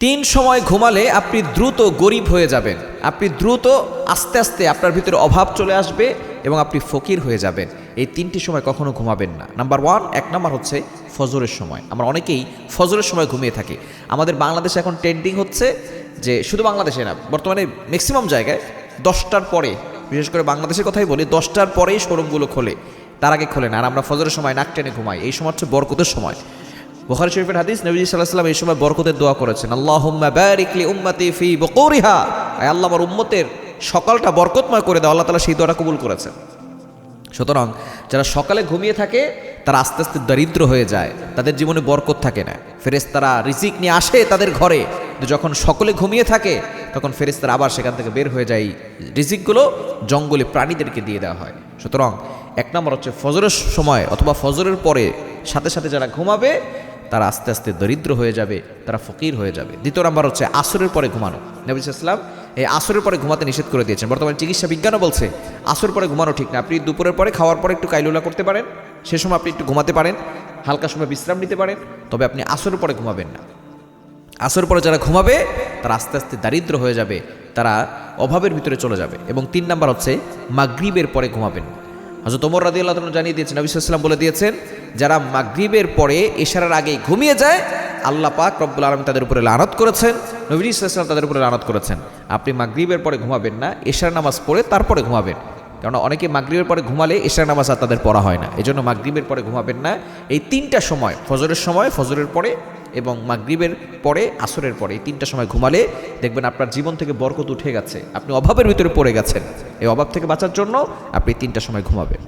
তিন সময় ঘুমালে আপনি দ্রুত গরিব হয়ে যাবেন। আপনি দ্রুত আস্তে আস্তে আপনার ভিতরে অভাব চলে আসবে এবং আপনি ফকির হয়ে যাবেন। এই তিনটি সময় কখনো ঘুমাবেন না। নাম্বার ওয়ান, এক নাম্বার হচ্ছে ফজরের সময়। আমরা অনেকেই ফজরের সময় ঘুমিয়ে থাকি। আমাদের বাংলাদেশে এখন ট্রেন্ডিং হচ্ছে যে, শুধু বাংলাদেশে না, বর্তমানে ম্যাক্সিমাম জায়গায় 10টার পরে, বিশেষ করে বাংলাদেশের কথাই বলি, 10টার পরেই শোরুমগুলো খোলে, তার আগে খোলে না। আর আমরা ফজরের সময় নাক টেনে ঘুমাই। এই সময় হচ্ছে বরকতের সময়। বুখারী শরীফের হাদিস, নবী সাল্লাল্লাহু আলাইহি ওয়াসাল্লাম এই সময় বরকতের দোয়া করেছেন, আল্লাহুম্মা বারিক লি উম্মতি ফি বুকুরিহা, আয় আল্লাহ আমার উম্মতের সকালটা বরকতময় করে দাও। আল্লাহ তাআলা সেই দোয়াটা কবুল করেছেন। সুতরাং যারা সকালে ঘুমিয়ে থাকে তারা আস্তে আস্তে দরিদ্র হয়ে যায়, তাদের জীবনে বরকত থাকে না। ফেরেশতারা রিজিক নিয়ে আসে তাদের ঘরে, যখন সকলে ঘুমিয়ে থাকে তখন ফেরেশতারা আবার সেখান থেকে বের হয়ে যায়, রিজিকগুলো জঙ্গলে প্রাণীদেরকে দিয়ে দেওয়া হয়। সুতরাং এক নম্বর হচ্ছে ফজরের সময় অথবা ফজরের পরে সাথে সাথে যারা ঘুমাবে তারা আস্তে আস্তে দরিদ্র হয়ে যাবে, তারা ফকির হয়ে যাবে। দ্বিতীয় নাম্বার হচ্ছে আসরের পরে ঘুমানো। নবী সাল্লাল্লাহু আলাইহি ওয়াসাল্লাম এই আসরের পরে ঘুমাতে নিষেধ করে দিয়েছেন। বর্তমানে চিকিৎসা বিজ্ঞানও বলছে আসরের পরে ঘুমানো ঠিক না। আপনি দুপুরের পরে খাওয়ার পরে একটু কাইলুলা করতে পারেন, সে সময় আপনি একটু ঘুমাতে পারেন, হালকা সময় বিশ্রাম নিতে পারেন, তবে আপনি আসরের পরে ঘুমাবেন না। আসরের পরে যারা ঘুমাবে তারা আস্তে আস্তে দারিদ্র হয়ে যাবে, তারা অভাবের ভিতরে চলে যাবে। এবং তিন নাম্বার হচ্ছে মাগরিবের পরে ঘুমাবেন না। হযরত ওমর রাদিয়াল্লাহু তাআলা জানিয়ে দিয়েছেন, নবী সাল্লাল্লাহু আলাইহি ওয়াসাল্লাম বলে দিয়েছেন, যারা মাগরিবের পরে ইশারার আগে ঘুমিয়ে যায় আল্লাহ পাক রব্বুল আলামিন তাদের উপরে লানত করেছেন, নবী সাল্লাল্লাহু আলাইহি ওয়াসাল্লাম তাদের উপরে লানত করেছেন। আপনি মাগরিবের পরে ঘুমাবেন না, ইশার নামাজ পড়ে তারপরে ঘুমাবেন। কারণ অনেকে মাগরিবের পরে ঘুমালে ইশার নামাজ আর তাদের পড়া হয় না, এজন্য মাগরিবের পরে ঘুমাবেন না। এই তিনটা সময়, ফজরের সময়, ফজরের পরে এবং মাগরিবের পরে, আসরের পরে, এই তিনটা সময় ঘুমালে দেখবেন আপনার জীবন থেকে বরকত উঠে গেছে, আপনি অভাবের ভিতরে পড়ে গেছেন। এই অভাব থেকে বাঁচার জন্য আপনি তিনটা সময় ঘুমাবেন।